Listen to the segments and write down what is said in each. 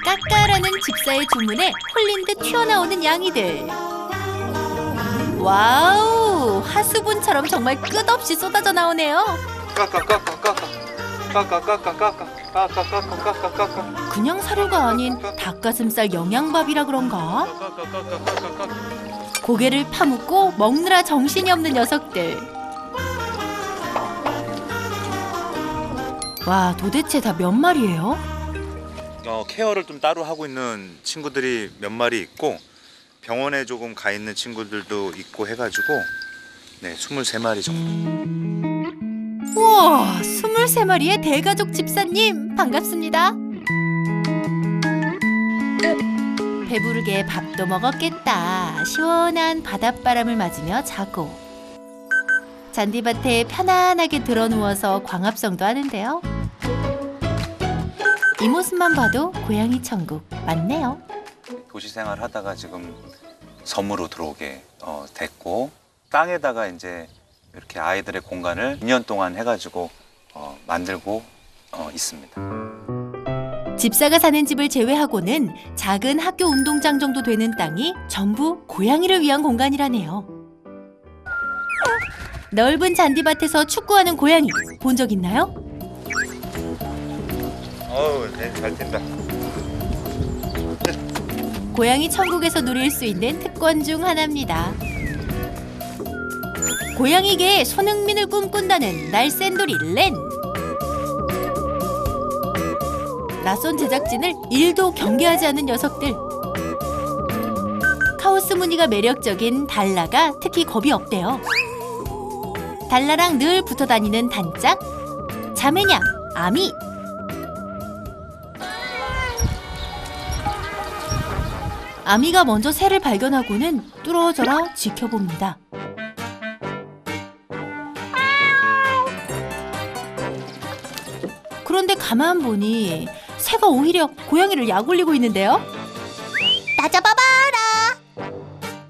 까까라는 집사의 주문에 홀린 듯 튀어나오는 양이들. 와우, 하수분처럼 정말 끝없이 쏟아져 나오네요. 그냥 사료가 아닌 닭가슴살 영양밥이라 그런가? 고개를 파묻고 먹느라 정신이 없는 녀석들. 와, 도대체 다 몇 마리예요? 케어를 좀 따로 하고 있는 친구들이 몇 마리 있고 병원에 조금 가 있는 친구들도 있고 해가지고 네, 23마리 정도. 우와, 23마리의 대가족 집사님 반갑습니다. 배부르게 밥도 먹었겠다. 시원한 바닷바람을 맞으며 자고 잔디밭에 편안하게 드러누워서 광합성도 하는데요. 이 모습만 봐도 고양이 천국 맞네요. 도시 생활 하다가 지금 섬으로 들어오게 됐고 땅에다가 이제 이렇게 아이들의 공간을 2년 동안 해가지고 만들고 있습니다. 집사가 사는 집을 제외하고는 작은 학교 운동장 정도 되는 땅이 전부 고양이를 위한 공간이라네요. 넓은 잔디밭에서 축구하는 고양이 본 적 있나요? 네, 잘 된다. 고양이 천국에서 누릴 수 있는 특권 중 하나입니다. 고양이계의 손흥민을 꿈꾼다는 날쌘돌이 렌. 낯선 제작진을 1도 경계하지 않는 녀석들. 카오스 무늬가 매력적인 달라가 특히 겁이 없대요. 달라랑 늘 붙어 다니는 단짝, 자매냥, 아미. 아미가 먼저 새를 발견하고는 뚫어져라 지켜봅니다. 그런데 가만 보니 새가 오히려 고양이를 약올리고 있는데요. 나 잡아봐라.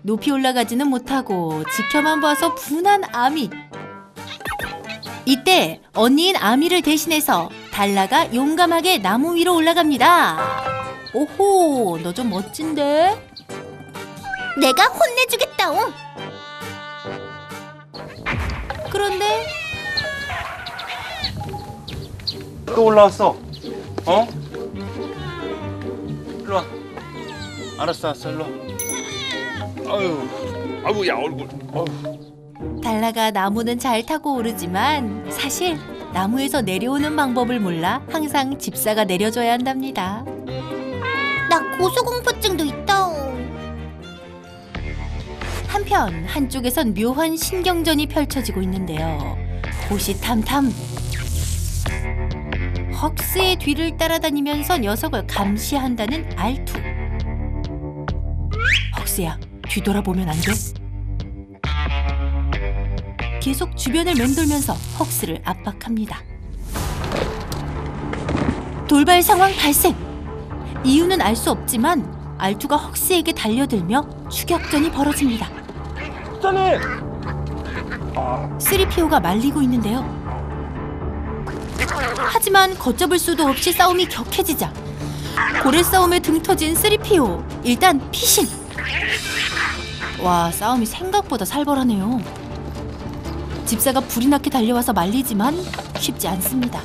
높이 올라가지는 못하고 지켜만 봐서 분한 아미. 이때 언니인 아미를 대신해서 달라가 용감하게 나무 위로 올라갑니다. 오호, 너 좀 멋진데? 내가 혼내주겠다옹. 그런데 또 올라왔어. 일로 와. 알았어, 일로 와. 아유, 야 얼굴. 달라가 나무는 잘 타고 오르지만 사실 나무에서 내려오는 방법을 몰라 항상 집사가 내려줘야 한답니다. 나 고소공포증도 있다. 한편 한쪽에선 묘한 신경전이 펼쳐지고 있는데요. 호시탐탐. 헉스의 뒤를 따라다니면서 녀석을 감시한다는 알투. 헉스야, 뒤돌아보면 안 돼? 계속 주변을 맴돌면서 헉스를 압박합니다. 돌발 상황 발생! 이유는 알 수 없지만 알투가 헉스에게 달려들며 추격전이 벌어집니다. 쓰리피오가 말리고 있는데요. 하지만 걷잡을 수도 없이 싸움이 격해지자 고래 싸움에 등 터진 쓰리피오. 일단 피신! 와, 싸움이 생각보다 살벌하네요. 집사가 불이 나게 달려와서 말리지만 쉽지 않습니다.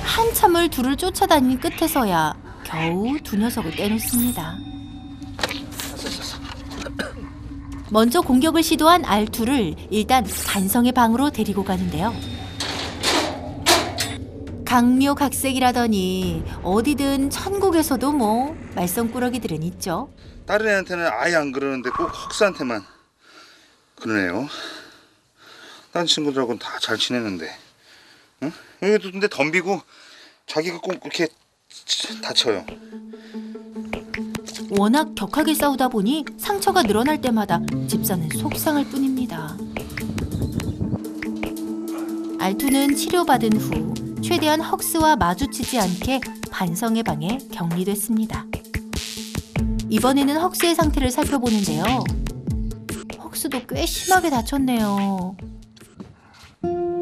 한참을 둘을 쫓아다닌 끝에서야 겨우 두 녀석을 떼놓습니다. 먼저 공격을 시도한 알투를 일단 간성의 방으로 데리고 가는데요. 강묘각색이라더니 어디든 천국에서도 뭐 말썽꾸러기들은 있죠. 다른 애한테는 아예 안 그러는데 꼭 헉스한테만 그러네요. 다른 친구들하고는 다 잘 지내는데, 응? 여기도 근데 덤비고 자기가 꼭 그렇게 다쳐요. 워낙 격하게 싸우다 보니 상처가 늘어날 때마다 집사는 속상할 뿐입니다. 알투는 치료받은 후 최대한 헉스와 마주치지 않게 반성의 방에 격리됐습니다. 이번에는 헉스의 상태를 살펴보는데요. 헉스도 꽤 심하게 다쳤네요.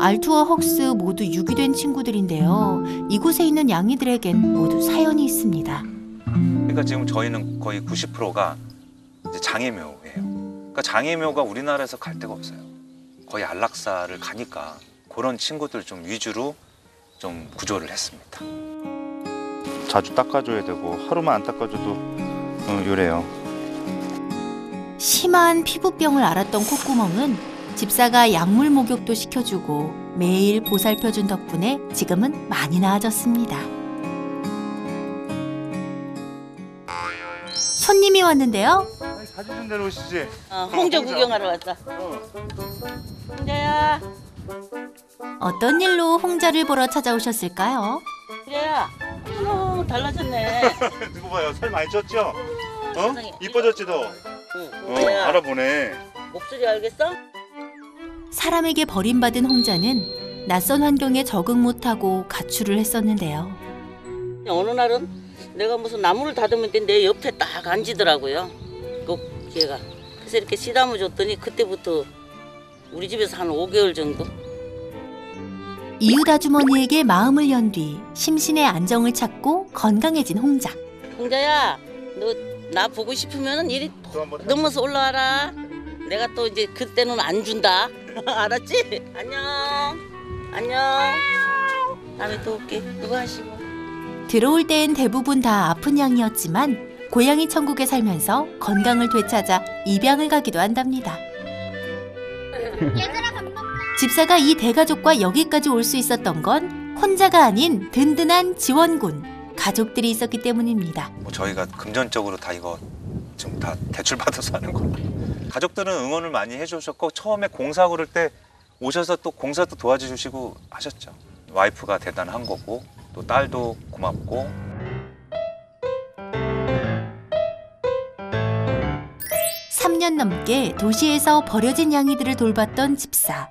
알투와 헉스 모두 유기된 친구들인데요. 이곳에 있는 양이들에겐 모두 사연이 있습니다. 그러니까 지금 저희는 거의 90%가 이제 장애묘예요. 그러니까 장애묘가 우리나라에서 갈 데가 없어요. 거의 안락사를 가니까 그런 친구들 좀 위주로 좀 구조를 했습니다. 자주 닦아줘야 되고 하루만 안 닦아줘도 요래요. 심한 피부병을 앓았던 콧구멍은 집사가 약물 목욕도 시켜주고 매일 보살펴준 덕분에 지금은 많이 나아졌습니다. 손님이 왔는데요. 사진 좀 내려오시지. 홍조 구경하러 왔다. 홍자야, 어떤 일로 홍자를 보러 찾아오셨을까요? 홍자야. 달라졌네. 누구 봐요? 살 많이 쪘죠? 세상에. 이뻐졌지 너? 응, 홍자야. 알아보네. 목소리 알겠어? 사람에게 버림받은 홍자는 낯선 환경에 적응 못하고 가출을 했었는데요. 어느 날은 내가 무슨 나무를 다듬을 때 내 옆에 딱 앉히더라고요. 그 걔가. 그래서 이렇게 씨담을 줬더니 그때부터 우리 집에서 한 5개월 정도. 이웃 아주머니에게 마음을 연 뒤 심신의 안정을 찾고 건강해진 홍자. 홍자야, 너 나 보고 싶으면 이리 넘어서 올라와라. 내가 또 이제 그때는 안 준다. 알았지? 안녕. 안녕. 다음에 또 올게. 누구 하시고. 들어올 땐 대부분 다 아픈 양이었지만 고양이 천국에 살면서 건강을 되찾아 입양을 가기도 한답니다. 집사가 이 대가족과 여기까지 올 수 있었던 건 혼자가 아닌 든든한 지원군, 가족들이 있었기 때문입니다. 뭐 저희가 금전적으로 다 이거 지금 다 대출 받아서 하는 거라. 가족들은 응원을 많이 해주셨고 처음에 공사 그럴 때 오셔서 또 공사도 도와주시고 하셨죠. 와이프가 대단한 거고 또 딸도 고맙고. 삼 년 넘게 도시에서 버려진 양이들을 돌봤던 집사.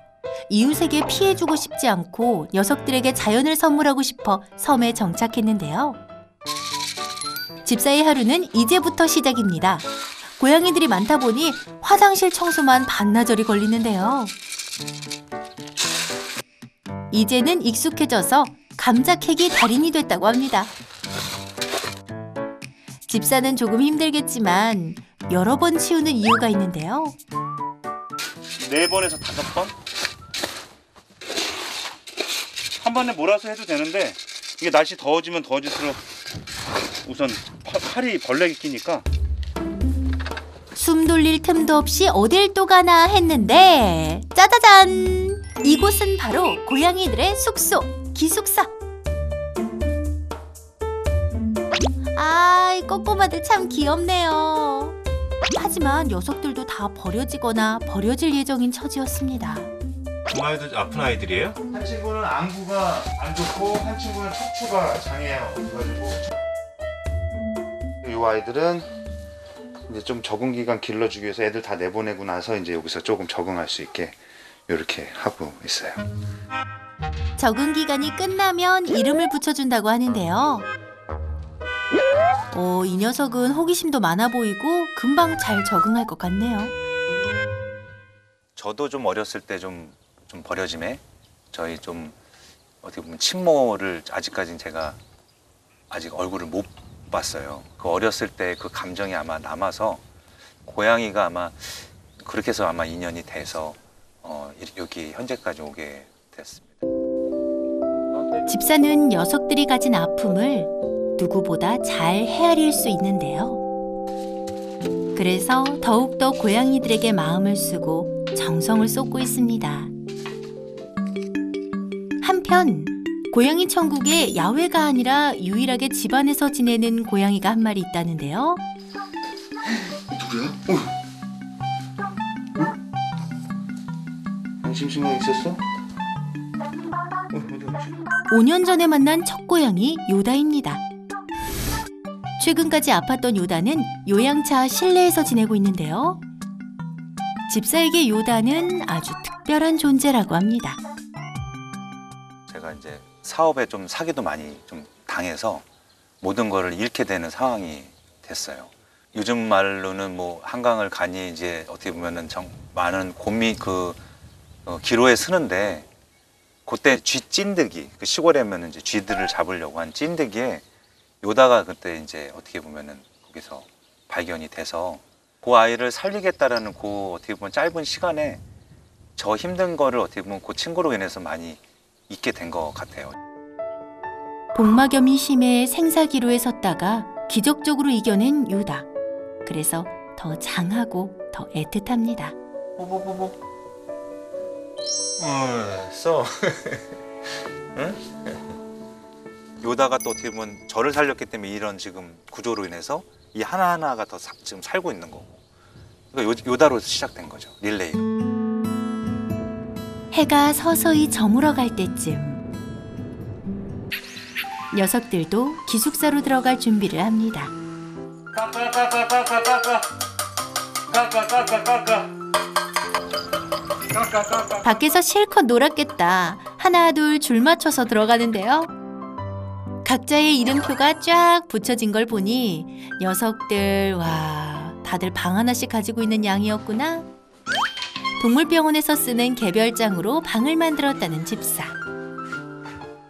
이웃에게 피해주고 싶지 않고 녀석들에게 자연을 선물하고 싶어 섬에 정착했는데요. 집사의 하루는 이제부터 시작입니다. 고양이들이 많다 보니 화장실 청소만 반나절이 걸리는데요. 이제는 익숙해져서 감자 캐기 달인이 됐다고 합니다. 집사는 조금 힘들겠지만 여러 번 치우는 이유가 있는데요. 4번에서 5번? 한 번에 몰아서 해도 되는데 이게 날씨 더워지면 더워질수록 우선 팔이 벌레가 끼니까. 숨 돌릴 틈도 없이 어딜 또 가나 했는데 짜자잔! 이곳은 바로 고양이들의 숙소, 기숙사. 아이, 꼬꼬마들 참 귀엽네요. 하지만 녀석들도 다 버려지거나 버려질 예정인 처지였습니다. 고양이들 아픈 아이들이에요? 한 친구는 안구가 안 좋고 한 친구는 척추가 장애요. 그래가지고 이 아이들은 이제 좀 적응 기간 길러주기 위해서 애들 다 내보내고 나서 이제 여기서 조금 적응할 수 있게 이렇게 하고 있어요. 적응 기간이 끝나면 이름을 붙여준다고 하는데요. 이 녀석은 호기심도 많아 보이고 금방 잘 적응할 것 같네요. 저도 좀 어렸을 때 좀 버려짐에 저희 좀 어떻게 보면 친모를 아직까지는 제가 아직 얼굴을 못 봤어요. 그 어렸을 때 그 감정이 아마 남아서 고양이가 아마 그렇게 해서 아마 인연이 돼서 여기 현재까지 오게 됐습니다. 집사는 녀석들이 가진 아픔을 누구보다 잘 헤아릴 수 있는데요. 그래서 더욱더 고양이들에게 마음을 쓰고 정성을 쏟고 있습니다. 한편 고양이 천국에 야외가 아니라 유일하게 집안에서 지내는 고양이가 한 마리 있다는데요. 누구야? 심심하게 있었어? 어디 갔지? 5년 전에 만난 첫 고양이 요다입니다. 최근까지 아팠던 요다는 요양차 실내에서 지내고 있는데요. 집사에게 요다는 아주 특별한 존재라고 합니다. 제가 이제 사업에 좀 사기도 많이 좀 당해서 모든 거를 잃게 되는 상황이 됐어요. 요즘 말로는 뭐 한강을 가니 이제 어떻게 보면은 정 많은 곰이 기로에 쓰는데 그때 쥐 찐득이, 그 시골에면 이제 쥐들을 잡으려고 한 찐득이에 요다가 그때 이제 어떻게 보면은 거기서 발견이 돼서 그 아이를 살리겠다라는 그 어떻게 보면 짧은 시간에 저 힘든 거를 어떻게 보면 그 친구로 인해서 많이 잊게 된 것 같아요. 복막염이 심해 생사기로에 섰다가 기적적으로 이겨낸 요다. 그래서 더 장하고 더 애틋합니다. 뽀뽀뽀뽀. 써. 응? 요다가 또 어떻게 보면 저를 살렸기 때문에 이런 지금 구조로 인해서 이 하나하나가 더 지금 살고 있는 거고. 그러니까 요다로 시작된 거죠. 릴레이로. 해가 서서히 저물어 갈 때쯤 녀석들도 기숙사로 들어갈 준비를 합니다. 밖에서 실컷 놀았겠다. 하나 둘 줄 맞춰서 들어가는데요. 각자의 이름표가 쫙 붙여진 걸 보니 녀석들 와 다들 방 하나씩 가지고 있는 양이었구나. 동물병원에서 쓰는 개별장으로 방을 만들었다는 집사.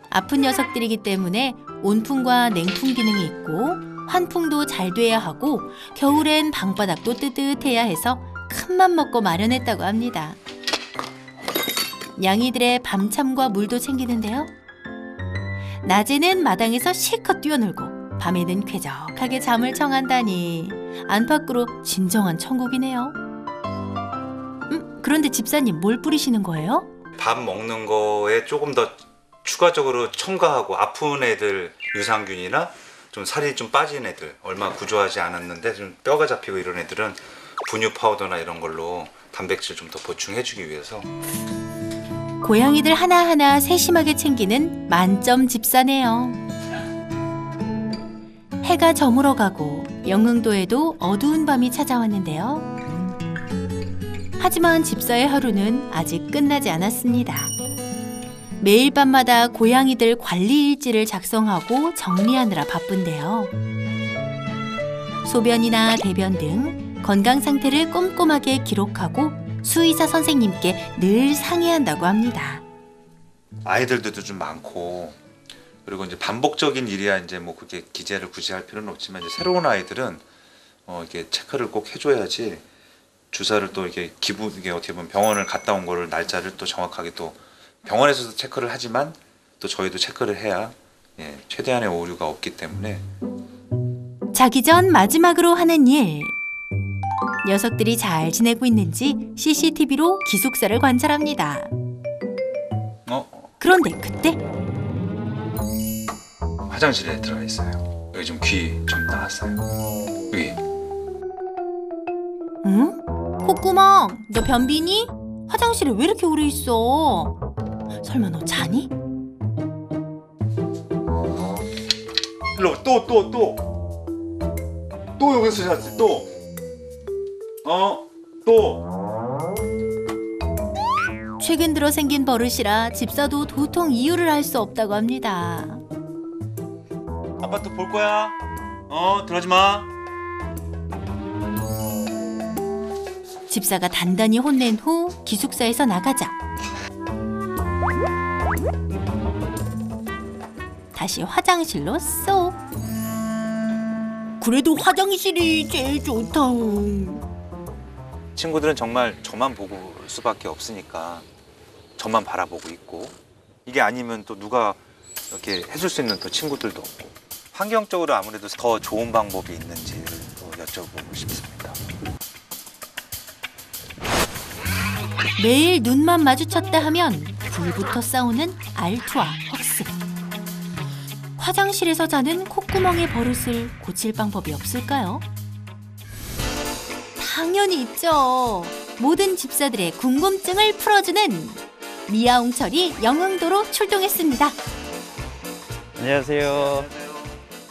아픈 녀석들이기 때문에 온풍과 냉풍 기능이 있고 환풍도 잘 돼야 하고 겨울엔 방바닥도 뜨뜻해야 해서 큰맘 먹고 마련했다고 합니다. 양이들의 밤참과 물도 챙기는데요. 낮에는 마당에서 실컷 뛰어놀고 밤에는 쾌적하게 잠을 청한다니 안팎으로 진정한 천국이네요. 그런데 집사님 뭘 뿌리시는 거예요? 밥 먹는 거에 조금 더 추가적으로 첨가하고 아픈 애들 유산균이나 좀 살이 좀 빠진 애들 얼마 구조하지 않았는데 좀 뼈가 잡히고 이런 애들은 분유 파우더나 이런 걸로 단백질 좀 더 보충해주기 위해서. 고양이들 하나하나 세심하게 챙기는 만점 집사네요. 해가 저물어가고 영흥도에도 어두운 밤이 찾아왔는데요. 하지만 집사의 하루는 아직 끝나지 않았습니다. 매일 밤마다 고양이들 관리 일지를 작성하고 정리하느라 바쁜데요. 소변이나 대변 등 건강 상태를 꼼꼼하게 기록하고 수의사 선생님께 늘 상의한다고 합니다. 아이들도 좀 많고 그리고 이제 반복적인 일이야 이제 뭐 그게 기재를 굳이 할 필요는 없지만 이제 새로운 아이들은 이게 체크를 꼭 해줘야지 주사를 또 이게 이게 어떻게 보면 병원을 갔다 온 거를 날짜를 또 정확하게 또 병원에서도 체크를 하지만 또 저희도 체크를 해야 최대한의 오류가 없기 때문에. 자기 전 마지막으로 하는 일. 녀석들이 잘 지내고 있는지 CCTV로 기숙사를 관찰합니다. 그런데 그때 화장실에 들어가 있어요. 여기 좀 귀 좀 나왔어요. 여기. 응? 콧구멍, 너 변비니? 화장실에 왜 이렇게 오래 있어? 설마 너 자니? 일로 또 여기서 잤지 또. 최근 들어 생긴 버릇이라 집사도 도통 이유를 알 수 없다고 합니다. 아빠 또 볼 거야. 들어가지 마. 집사가 단단히 혼낸 후 기숙사에서 나가자 다시 화장실로 쏙. 그래도 화장실이 제일 좋다. 친구들은 정말 저만 보고 올 수밖에 없으니까 저만 바라보고 있고 이게 아니면 또 누가 이렇게 해줄 수 있는 또 친구들도 없고 환경적으로 아무래도 더 좋은 방법이 있는지를 또 여쭤보고 싶습니다. 매일 눈만 마주쳤다 하면 불부터 싸우는 알투와 헉스. 화장실에서 자는 콧구멍의 버릇을 고칠 방법이 없을까요? 당연히 있죠. 모든 집사들의 궁금증을 풀어주는 미아옹철이 영흥도로 출동했습니다. 안녕하세요.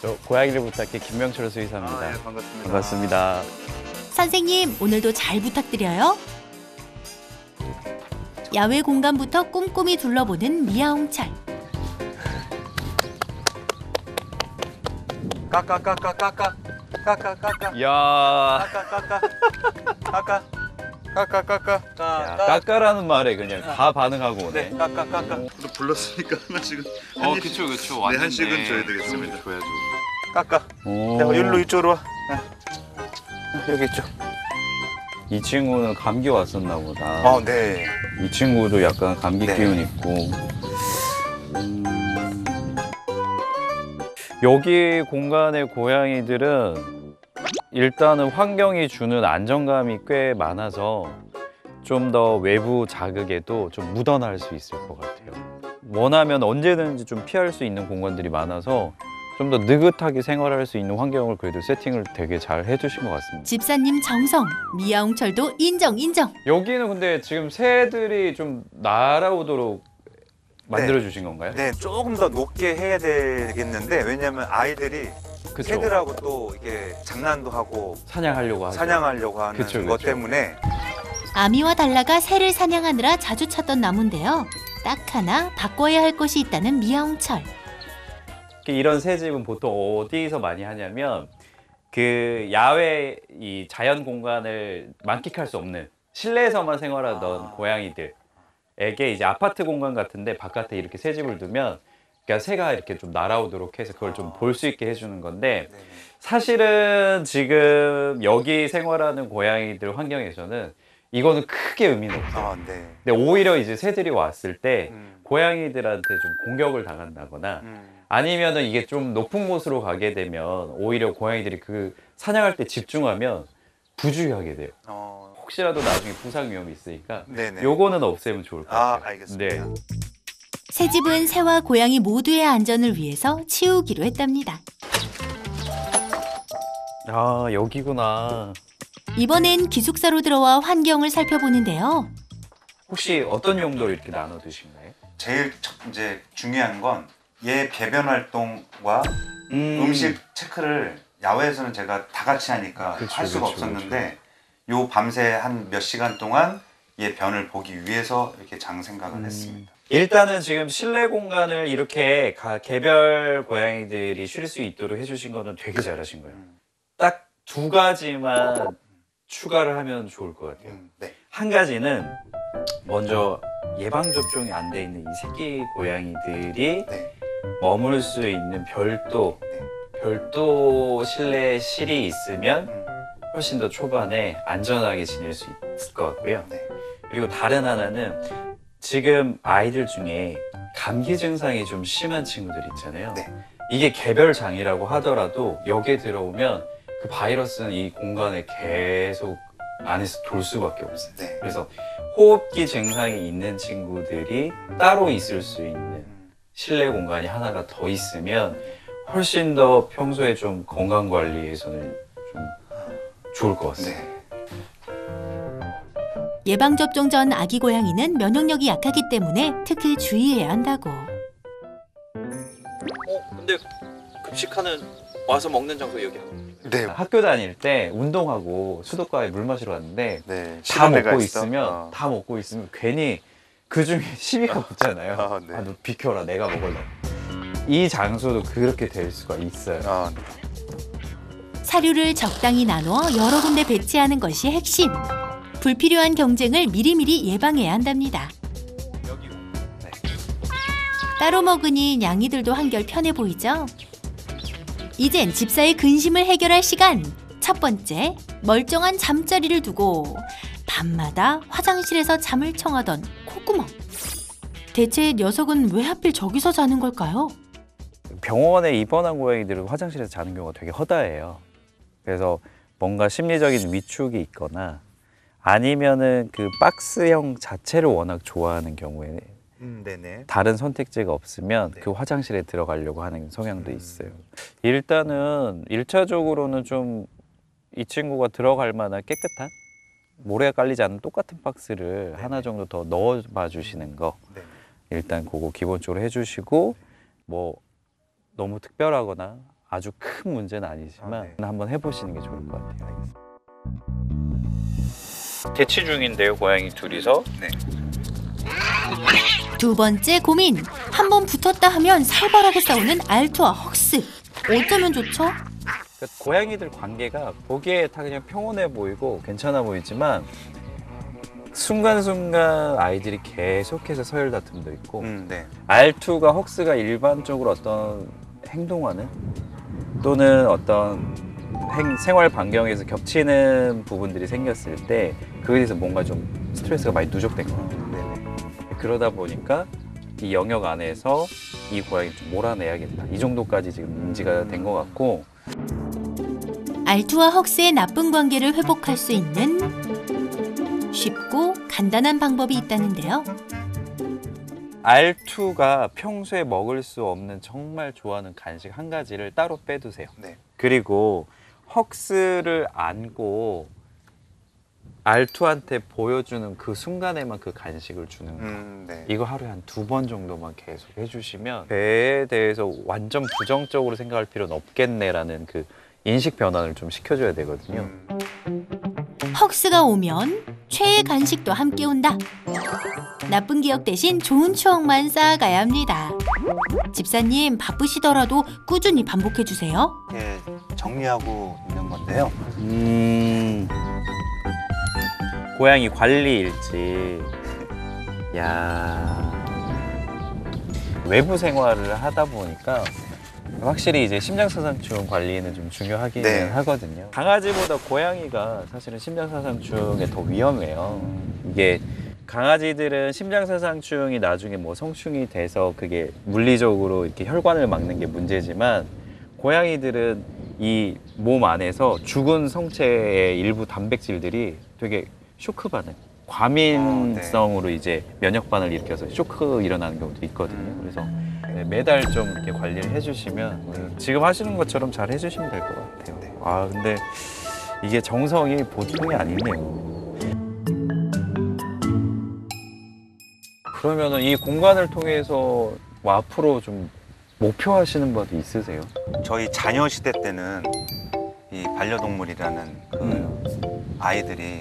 저 고양이를 부탁해 김명철 수의사입니다. 반갑습니다. 반갑습니다. 선생님, 오늘도 잘 부탁드려요. 야외 공간부터 꼼꼼히 둘러보는 미아옹철. 까까까까까까 까까까까 이야. 까까까까 까까 까까까까. 야, 까까라는 말에 그냥 다 반응하고 오네. 네, 까까까까. 불렀으니까 하나씩은. 그쵸. 네, 한씩은 줘야 되겠습니다. 줘야죠. 까까. 오. 야, 일로 이쪽으로 와. 여기 있죠. 이 친구는 감기 왔었나 보다. 네. 이 친구도 약간 감기 네. 기운 있고. 여기 공간의 고양이들은 일단은 환경이 주는 안정감이 꽤 많아서 좀 더 외부 자극에도 좀 묻어날 수 있을 것 같아요. 원하면 언제든지 좀 피할 수 있는 공간들이 많아서 좀 더 느긋하게 생활할 수 있는 환경을 그래도 세팅을 되게 잘 해주신 것 같습니다. 집사님 정성, 미아홍철도 인정. 여기는 근데 지금 새들이 좀 날아오도록 만들어주신 건가요? 네, 조금 더 높게 해야 되겠는데 왜냐면 아이들이 그쵸. 새들하고 또 이게 장난도 하고 사냥하려고 하죠. 사냥하려고 하는 그쵸, 것 그쵸. 때문에 아미와 달라가 새를 사냥하느라 자주 찾던 나무인데요. 딱 하나 바꿔야 할 것이 있다는 미아홍철. 이런 새집은 보통 어디서 많이 하냐면 그 야외 이 자연 공간을 만끽할 수 없는 실내에서만 생활하던 고양이들에게 이제 아파트 공간 같은데 바깥에 이렇게 새집을 두면 그러니까 새가 이렇게 좀 날아오도록 해서 그걸 좀 볼 수 있게 해주는 건데 사실은 지금 여기 생활하는 고양이들 환경에서는 이거는 크게 의미는 없어요. 네. 근데 오히려 이제 새들이 왔을 때 음. 고양이들한테 좀 공격을 당한다거나 아니면은 이게 좀 높은 곳으로 가게 되면 오히려 고양이들이 그 사냥할 때 집중하면 부주의하게 돼요. 혹시라도 나중에 부상 위험이 있으니까 네네. 요거는 없애면 좋을 것 같아요. 알겠습니다. 네. 새집은 새와 고양이 모두의 안전을 위해서 치우기로 했답니다. 아 여기구나. 이번엔 기숙사로 들어와 환경을 살펴보는데요. 혹시 어떤 용도로 이렇게 나눠 두신가요? 제일 이제 중요한 건 얘 배변 활동과 음식 체크를 야외에서는 제가 다 같이 하니까 그쵸, 할 수가 그쵸, 없었는데 요 밤새 한 몇 시간 동안 얘 변을 보기 위해서 이렇게 장 생각을 했습니다. 일단은 지금 실내 공간을 이렇게 개별 고양이들이 쉴 수 있도록 해주신 거는 되게 잘하신 거예요. 딱 두 가지만 추가를 하면 좋을 것 같아요. 네. 한 가지는 먼저 예방접종이 안 돼 있는 이 새끼 고양이들이 네. 머물 수 있는 별도 실내 있으면 훨씬 더 초반에 안전하게 지낼 수 있을 것 같고요. 네. 그리고 다른 하나는 지금 아이들 중에 감기 증상이 좀 심한 친구들 있잖아요. 네. 이게 개별장이라고 하더라도 여기에 들어오면 그 바이러스는 이 공간에 계속 안에서 돌 수밖에 없어요. 네. 그래서 호흡기 증상이 있는 친구들이 따로 있을 수 있는 실내 공간이 하나가 더 있으면 훨씬 더 평소에 좀 건강 관리에서는 좀 좋을 것 같습니다. 네. 예방접종 전 아기 고양이는 면역력이 약하기 때문에 특히 주의해야 한다고. 근데 급식하는 와서 먹는 장소 여기야. 네. 학교 다닐 때 운동하고 수도가에 물 마시러 갔는데 네. 다 시간대가 먹고 있어? 있으면 다 먹고 있으면 괜히 그 중에 시비가 붙잖아요. 네. 너 비켜라, 내가 먹을래. 이 장소도 그렇게 될 수가 있어요. 네. 사료를 적당히 나누어 여러 군데 배치하는 것이 핵심. 불필요한 경쟁을 미리미리 예방해야 한답니다. 네. 따로 먹으니 냥이들도 한결 편해 보이죠? 이젠 집사의 근심을 해결할 시간. 첫 번째, 멀쩡한 잠자리를 두고 밤마다 화장실에서 잠을 청하던 콧구멍. 대체 녀석은 왜 하필 저기서 자는 걸까요? 병원에 입원한 고양이들은 화장실에서 자는 경우가 되게 허다해요. 그래서 뭔가 심리적인 위축이 있거나 아니면은 그 박스형 자체를 워낙 좋아하는 경우에 네네. 다른 선택지가 없으면 네. 그 화장실에 들어가려고 하는 성향도 있어요. 일단은 1차적으로는 좀 이 친구가 들어갈 만한 깨끗한 모래가 깔리지 않는 똑같은 박스를 네. 하나 정도 더 넣어봐 주시는 거 네. 일단 그거 기본적으로 해주시고 뭐 너무 특별하거나 아주 큰 문제는 아니지만 한번 해보시는 게 좋을 것 같아요. 대치 중인데요, 고양이 둘이서. 네. 두 번째 고민. 한번 붙었다 하면 살벌하게 싸우는 알투와 헉스. 어쩌면 좋죠? 그러니까 고양이들 관계가 보기에 다 그냥 평온해 보이고 괜찮아 보이지만 순간순간 아이들이 계속해서 서열 다툼도 있고 네. R2가 헉스가 일반적으로 어떤 행동하는 또는 어떤 생활 반경에서 겹치는 부분들이 생겼을 때 그에 대해서 뭔가 좀 스트레스가 많이 누적된 거예요. 네네. 그러다 보니까 이 영역 안에서 이 고양이를 좀 몰아내야겠다. 이 정도까지 지금 인지가 된 것 같고 알투와 헉스의 나쁜 관계를 회복할 수 있는 쉽고 간단한 방법이 있다는데요. R2가 평소에 먹을 수 없는 정말 좋아하는 간식 한 가지를 따로 빼두세요. 네. 그리고 헉스를 안고 R2한테 보여주는 그 순간에만 그 간식을 주는 거. 네. 이거 하루에 한 2번 정도만 계속 해주시면 배에 대해서 완전 부정적으로 생각할 필요는 없겠네라는 그 인식 변환을 좀 시켜줘야 되거든요. 헉스가 오면 최애 간식도 함께 온다. 나쁜 기억 대신 좋은 추억만 쌓아가야 합니다. 집사님 바쁘시더라도 꾸준히 반복해주세요. 이게 정리하고 있는 건데요. 고양이 관리 일지. 야, 외부 생활을 하다 보니까 확실히 이제 심장사상충 관리는 좀 중요하긴 네. 하거든요. 강아지보다 고양이가 사실은 심장사상충에 더 위험해요. 이게 강아지들은 심장사상충이 나중에 뭐 성충이 돼서 그게 물리적으로 이렇게 혈관을 막는 게 문제지만 고양이들은 이 몸 안에서 죽은 성체의 일부 단백질들이 되게 쇼크 반응, 과민성으로 이제 면역 반응을 일으켜서 쇼크 일어나는 경우도 있거든요. 그래서 네, 매달 좀 이렇게 관리를 해주시면 지금 하시는 것처럼 잘 해주시면 될 것 같아요. 아 근데 이게 정성이 보통이 아니네요. 그러면은 이 공간을 통해서 뭐 앞으로 좀 목표하시는 바도 있으세요? 저희 자녀 시대 때는 이 반려동물이라는 그 아이들이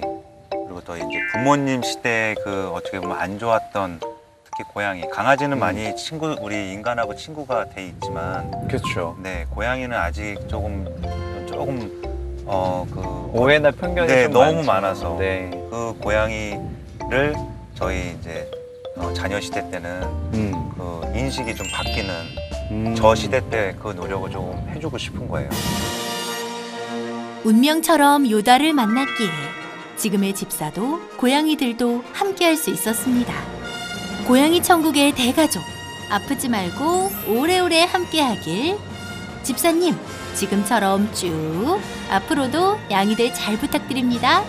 그리고 또 이제 부모님 시대 그 어떻게 보면 안 좋았던 특히 고양이, 강아지는 많이 우리 인간하고 친구가 돼 있지만 그렇죠. 네 고양이는 아직 조금 그 오해나 편견이 네, 좀 너무 많죠. 많아서 네. 그 고양이를 저희 이제 자녀 시대 때는 그 인식이 좀 바뀌는 저 시대 때 그 노력을 좀 해주고 싶은 거예요. 운명처럼 요다를 만났기에 지금의 집사도 고양이들도 함께할 수 있었습니다. 고양이 천국의 대가족, 아프지 말고 오래오래 함께하길. 집사님, 지금처럼 쭉 앞으로도 양이들 잘 부탁드립니다.